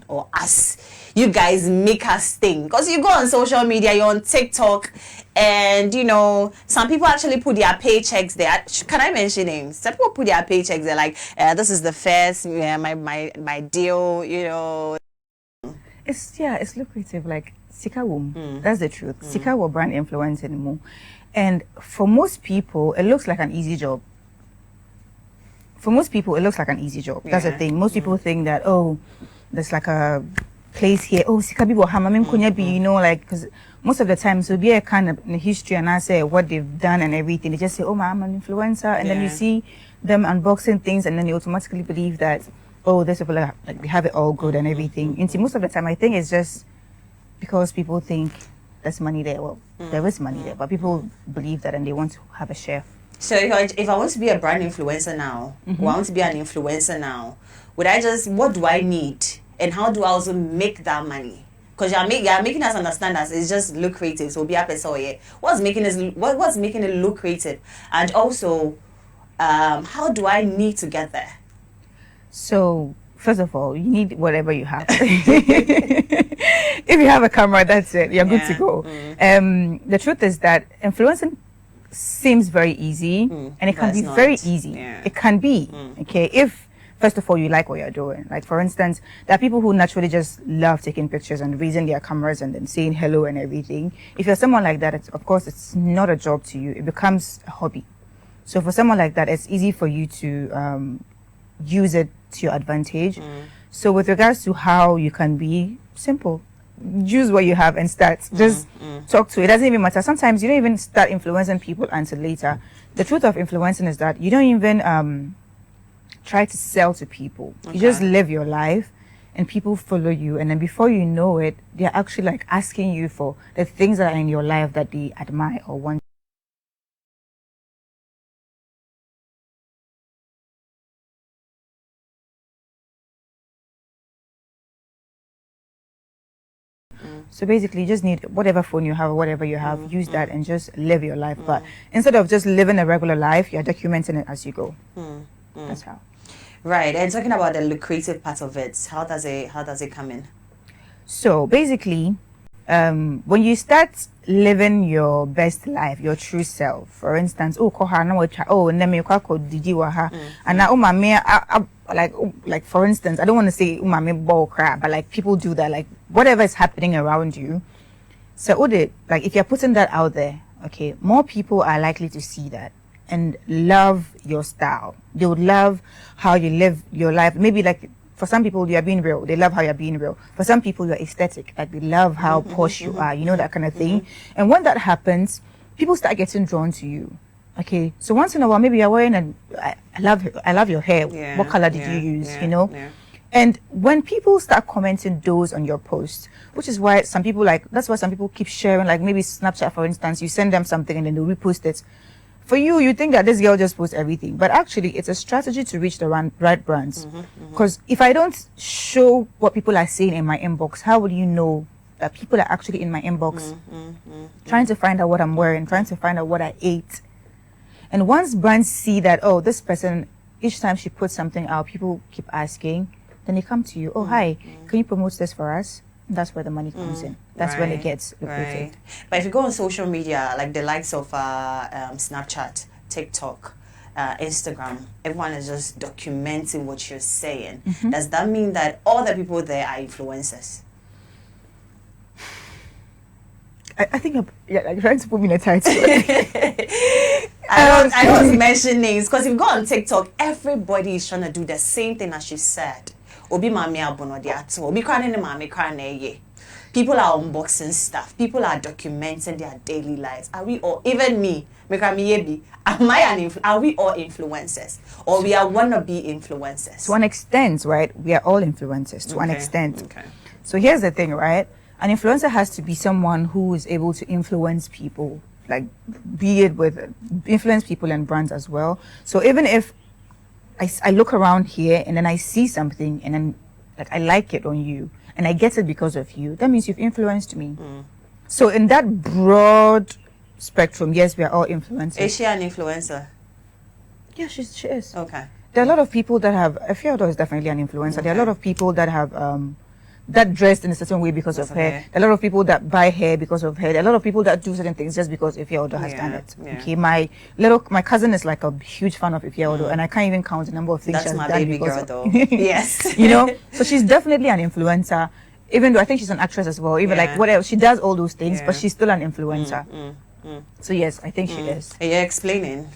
or us. You guys make us think. Because you go on social media, you're on TikTok, and you know, some people actually put their paychecks there. Can I mention names? Some people put their paychecks there, like, this is the first, my deal, you know. It's lucrative, like Sika womb. That's the truth. Sika will brand influence anymore. And for most people, it looks like an easy job. That's the thing. Most people think that, oh, there's like a place here. Oh, Sika bibo hamamim kunya bi, you know, like, because most of the time, so be a kind of history and I say what they've done and everything. They just say, oh, I'm an influencer. And then you see them unboxing things and then you automatically believe that, oh, these people are, like, they have it all good and everything. And see, most of the time, I think it's just because people think there's money there. Well, there is money there, but people believe that and they want to have a share. So if I want to be a brand influencer now, or I want to be an influencer now, what do I need? And how do I also make that money? Because you're making us understand that it's just lucrative. So be a person, what's making it lucrative? And also, how do I need to get there? So, first of all, you need whatever you have. If you have a camera, that's it. You're good to go. The truth is that influencing seems very easy, and it can be very easy. It can be, okay, if, first of all, you like what you're doing. Like, for instance, there are people who naturally just love taking pictures and raising their cameras and then saying hello and everything. If you're someone like that, of course, it's not a job to you. It becomes a hobby. So for someone like that, it's easy for you to use it to your advantage. So with regards to how you can be simple, use what you have and start. Just talk to it. It doesn't even matter. Sometimes you don't even start influencing people until later. The truth of influencing is that you don't even try to sell to people. You just live your life and people follow you, and then before you know it, they're actually like asking you for the things that are in your life that they admire or want. So basically, you just need whatever phone you have or whatever you have, use that and just live your life. But instead of just living a regular life, you're documenting it as you go. That's how. Right. And talking about the lucrative part of it, how does it come in? So basically, when you start living your best life, your true self, for instance, like for instance, I don't want to say umame ball crap, but like people do that, like whatever is happening around you. So like if you're putting that out there, okay, more people are likely to see that and love your style. They would love how you live your life. Maybe like for some people you're being real. They love how you're being real. For some people you're aesthetic. Like they love how posh you are, you know, that kind of thing. And when that happens, people start getting drawn to you. Okay, so once in a while, maybe you're wearing I love your hair. What color did you use? You know, and when people start commenting those on your posts, which is why some people that's why some people keep sharing, like maybe Snapchat, for instance, you send them something and then they repost it. For you think that this girl just posts everything, but actually it's a strategy to reach the right brands. Because if I don't show what people are saying in my inbox, how would you know that people are actually in my inbox trying to find out what I'm wearing, trying to find out what I ate? And once brands see that, oh, this person, each time she puts something out, people keep asking, then they come to you, oh, hi, can you promote this for us? That's where the money comes in. That's when it gets lucrative. But if you go on social media, like the likes of Snapchat, TikTok, Instagram, everyone is just documenting what you're saying. Does that mean that all the people there are influencers? I think you're trying to put me in a title. I don't mention names because if you go on TikTok, everybody is trying to do the same thing as she said. Obi mami abono di ato. Obi krane ne mami krane ye. People are unboxing stuff. People are documenting their daily lives. Are we all, even me, are we all influencers? Or we are wannabe influencers? To an extent, right? We are all influencers to an extent. So here's the thing, right? An influencer has to be someone who is able to influence people, like be it with influence people and brands as well. So even if I look around here and then I see something and then like I like it on you and I get it because of you, that means you've influenced me. So in that broad spectrum, yes, we are all influencers. Is she an influencer? Yeah, she is. Okay. There are a lot of people that have, Héărt is definitely an influencer. There are a lot of people that have that dressed in a certain way because of her. hair. A lot of people that buy hair because of hair. A lot of people that do certain things just because Ife Odo has done it. Yeah. Okay, my cousin is like a huge fan of Ife Odo, and I can't even count the number of things That's she has my done baby girl, of, though. Yes. you know, so she's definitely an influencer. Even though I think she's an actress as well. Even like what else, she does all those things, but she's still an influencer. So yes, I think she is. You're explaining.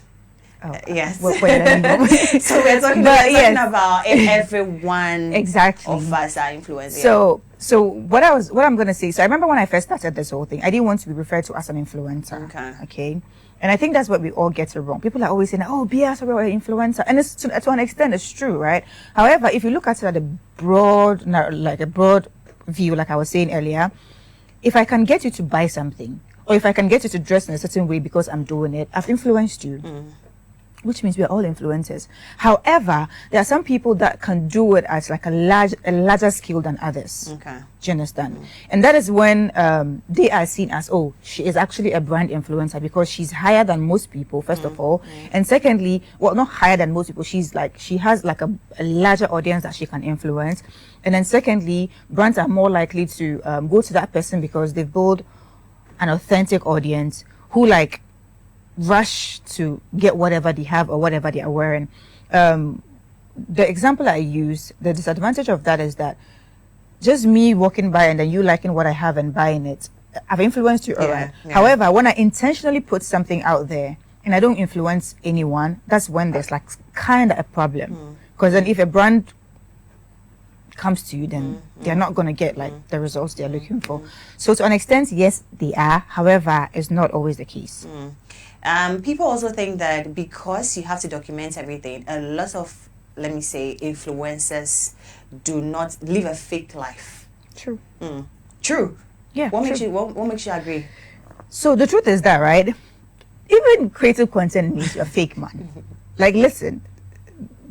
Oh, Yes. well, let me go. So we're talking about if everyone exactly of us are influencers. So what I'm gonna say. So I remember when I first started this whole thing, I didn't want to be referred to as an influencer. Okay. And I think that's what we all get it wrong. People are always saying, "Oh, Bia, so we're an influencer," and it's to an extent it's true, right? However, if you look at it at a broad view, like I was saying earlier, if I can get you to buy something, or if I can get you to dress in a certain way because I'm doing it, I've influenced you. Which means we are all influencers. However, there are some people that can do it at like a larger scale than others. Okay. Do you understand? And that is when they are seen as, oh, she is actually a brand influencer because she's higher than most people, first of all. And secondly, well, not higher than most people. She has like a larger audience that she can influence. And then secondly, brands are more likely to go to that person because they've built an authentic audience who like rush to get whatever they have or whatever they are wearing. The example I use, the disadvantage of that is that just me walking by and then you liking what I have and buying it, I've influenced you, alright. Yeah. However, when I intentionally put something out there and I don't influence anyone, that's when there's like kind of a problem. Because then if a brand comes to you, then they're not going to get like the results they're looking for. So to an extent, yes, they are. However, it's not always the case. People also think that because you have to document everything, a lot of, let me say, influencers do not live a fake life. True. True. Yeah. What makes you agree? So the truth is that, right? Even creative content means you're fake, man. Like, listen,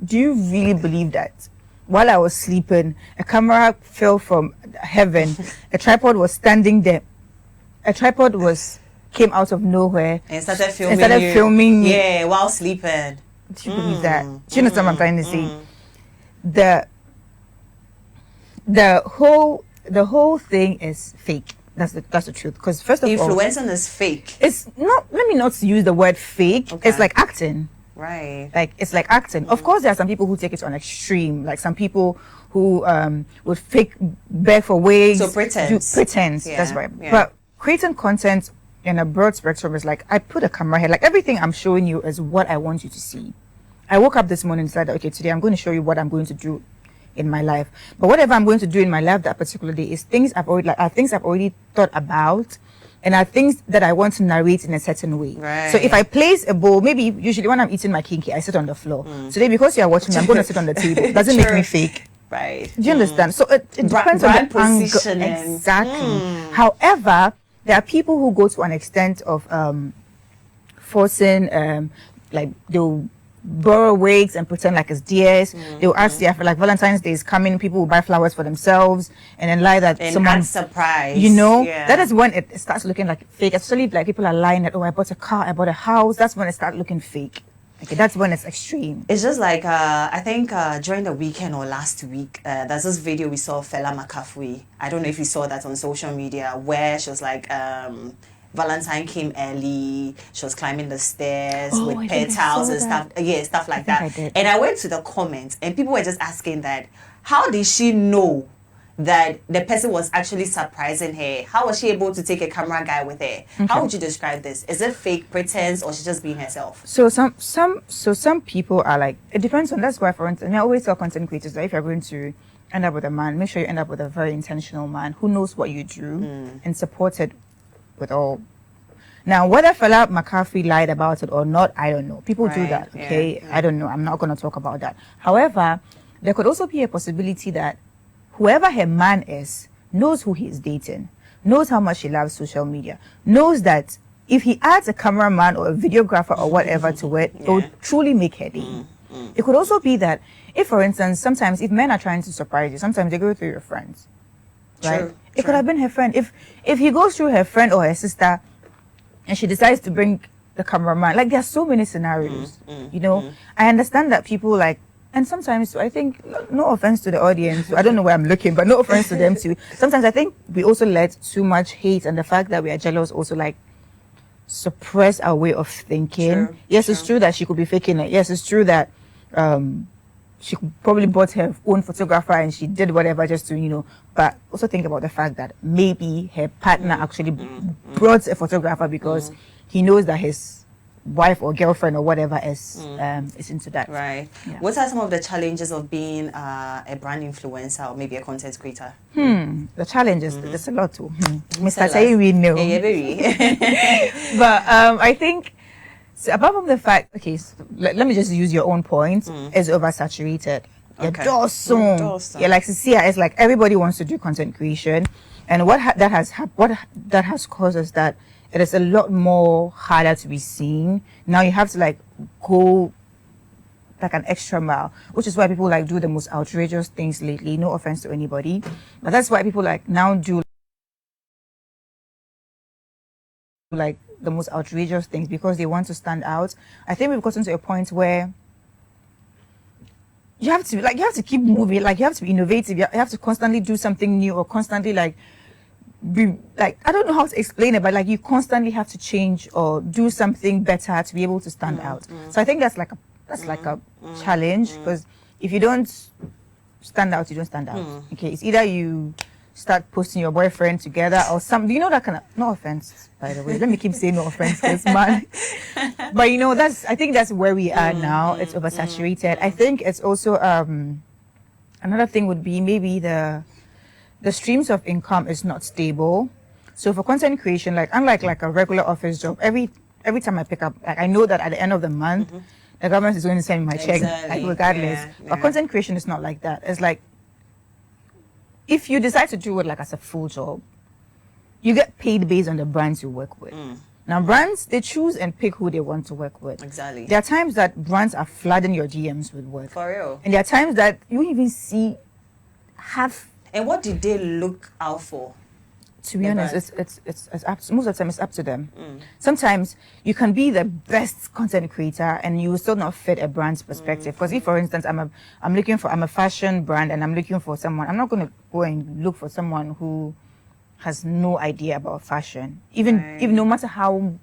do you really believe that? While I was sleeping, a camera fell from heaven. A tripod was standing there. Came out of nowhere and started filming me. Yeah, while sleeping. Do you believe that? Do you understand what I'm trying to say? The whole thing is fake. That's the truth. Because first of all, influencing is fake. It's not. Let me not use the word fake. Okay. It's like acting. Right. Like it's like acting. Of course, there are some people who take it to an extreme. Like some people who would fake beg for wigs. So pretense. Yeah. That's right. Yeah. But creating content in a broad spectrum is like, I put a camera here, like everything I'm showing you is what I want you to see. I woke up this morning and said, okay, today I'm going to show you what I'm going to do in my life. But whatever I'm going to do in my life that particular day is things I've already thought about, and are things that I want to narrate in a certain way. Right. So if I place a bowl, maybe usually when I'm eating my kinky, I sit on the floor. Today, because you are watching me, I'm going to sit on the table. Doesn't make me fake. Right. Do you understand? So it depends on the angle. Exactly. However, there are people who go to an extent of forcing, like they'll borrow wigs and pretend like it's theirs. They'll ask their, like Valentine's Day is coming, people will buy flowers for themselves and then lie that someone surprise. You know, that is when it starts looking like fake. Especially like people are lying that, oh, I bought a car, I bought a house. That's when it starts looking fake. Okay, that's when it's extreme. It's just like I think during the weekend or last week, there's this video we saw of Fela Makafui. I don't know if you saw that on social media, where she was like, Valentine came early. She was climbing the stairs with petals and stuff. Yeah, stuff like that. And I went to the comments, and people were just asking that, how did she know that the person was actually surprising her? How was she able to take a camera guy with her? Okay. How would you describe this? Is it fake pretense or she's just being herself? So some people are like, it depends on, that's why, for instance, I always tell content creators that if you're going to end up with a man, make sure you end up with a very intentional man who knows what you do and supported with all. Now, whether Fela McCarthy lied about it or not, I don't know. People do that, okay? Yeah. I don't know. I'm not going to talk about that. However, there could also be a possibility that whoever her man is knows who he is dating, knows how much he loves social media, knows that if he adds a cameraman or a videographer or whatever to it, it will truly make her day. It could also be that if, for instance, sometimes if men are trying to surprise you, sometimes they go through your friends, right? It could have been her friend. If he goes through her friend or her sister and she decides to bring the cameraman, like there are so many scenarios, you know. I understand that people like And sometimes I think, no offense to the audience, I don't know where I'm looking, but no offense to them too. Sometimes I think we also let too much hate and the fact that we are jealous also like suppress our way of thinking. True, yes, true. it's true that she could be faking it. Yes, it's true that she probably bought her own photographer and she did whatever just to, you know, but also think about the fact that maybe her partner actually brought a photographer because he knows that his wife or girlfriend or whatever is into that. Right. Yeah. What are some of the challenges of being a brand influencer or maybe a content creator? The challenges, there's a lot too. Mr. Tell us. Tay, we know. Yeah, baby. But I think, so apart from the fact, okay, so let me just use your own point, it's oversaturated. Okay. Yeah, like Cecilia, it's like everybody wants to do content creation. And what that has caused is that it is a lot more harder to be seen. Now you have to like go like an extra mile, which is why people like do the most outrageous things lately. No offense to anybody, but that's why people like now do like the most outrageous things because they want to stand out. I think we've gotten to a point where you have to keep moving, like you have to be innovative. You have to constantly do something new or constantly like be like, I don't know how to explain it, but like you constantly have to change or do something better to be able to stand out. So I think that's like a challenge because if you don't stand out, you don't stand out. Okay, it's either you start posting your boyfriend together or some, you know, that kind of, no offense by the way, let me keep saying no offense because man, but you know, I think that's where we are now. It's oversaturated. I think it's also another thing would be maybe the streams of income is not stable. So for content creation, like unlike like a regular office job, every time I pick up, like I know that at the end of the month, the government is going to send me my check, like regardless. Yeah, But content creation is not like that. It's like, if you decide to do it like as a full job, you get paid based on the brands you work with. Now brands, they choose and pick who they want to work with. Exactly. There are times that brands are flooding your DMs with work. For real. And there are times that you won't even see half. And what did they look out for? To be honest, it's up to, most of the time it's up to them. Sometimes you can be the best content creator and you will still not fit a brand's perspective. Because if, for instance, I'm a fashion brand and I'm looking for someone, I'm not going to go and look for someone who has no idea about fashion, even no matter how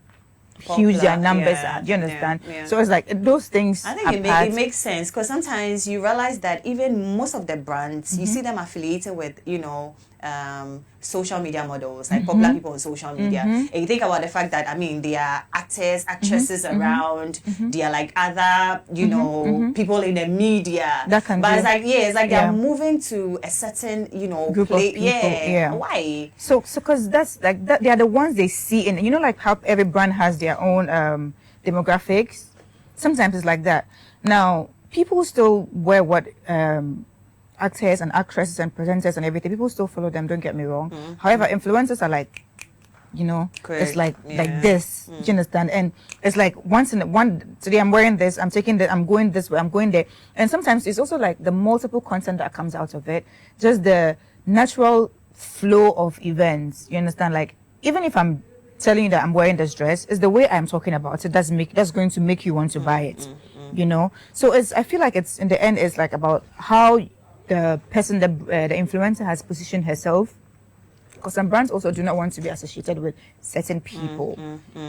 huge their numbers are. Do you understand? Yeah. So it's like those things. I think it makes sense because sometimes you realize that even most of the brands, you see them affiliated with, you know, social media models, like popular people on social media. And you think about the fact that, I mean, there are actors, actresses around, there are like other, you know, people in the media. That can but do. it's like they're moving to a certain, you know, Group of people. Yeah. Why? So because that's like that, they are the ones they see in, you know, like how every brand has their own demographics. Sometimes it's like that. Now people still wear what actors and actresses and presenters and everything, people still follow them, don't get me wrong. However, influencers are like, you know, it's like this. Do you understand? And it's like today I'm wearing this, I'm taking that, I'm going this way, I'm going there. And sometimes it's also like the multiple content that comes out of it, just the natural flow of events. You understand? Like even if I'm telling you that I'm wearing this dress, it's the way I'm talking about it that's going to make you want to buy it. You know? So I feel like it's in the end it's like about how the person, the influencer has positioned herself, because some brands also do not want to be associated with certain people.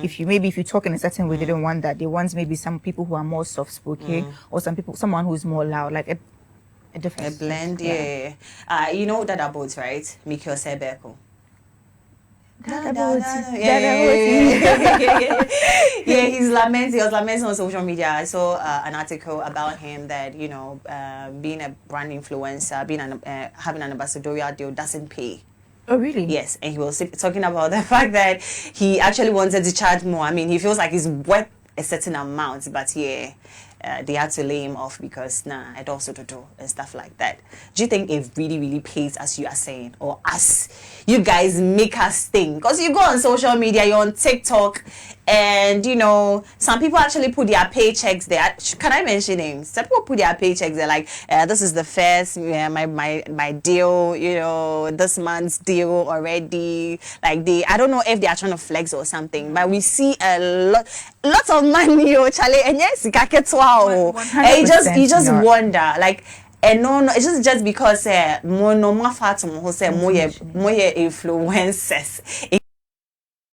If you talk in a certain way, they don't want that. They want maybe some people who are more soft-spoken, or someone who's more loud, like a different. A blend, yeah. You know Dada Boats, right? Mikio Sebeko. Yeah, he was lamenting on social media. I saw an article about him that, you know, being a brand influencer, having an ambassadorial deal doesn't pay. Oh, really? Yes, and he was talking about the fact that he actually wanted to charge more. I mean, he feels like he's worth a certain amount, but yeah, they had to lay him off because it also to do and stuff like that. Do you think it really, really pays as you are saying, or as you guys make us think? Because you go on social media, you're on TikTok, And you know, some people actually put their paychecks there. Can I mention names? Some people put their paychecks there, like this is the first my deal, you know, this month's deal already. Like I don't know if they are trying to flex or something, but we see a lots of money, Charlie, and yes, you just wonder, like. And no, it's just because more no more fat more influencers.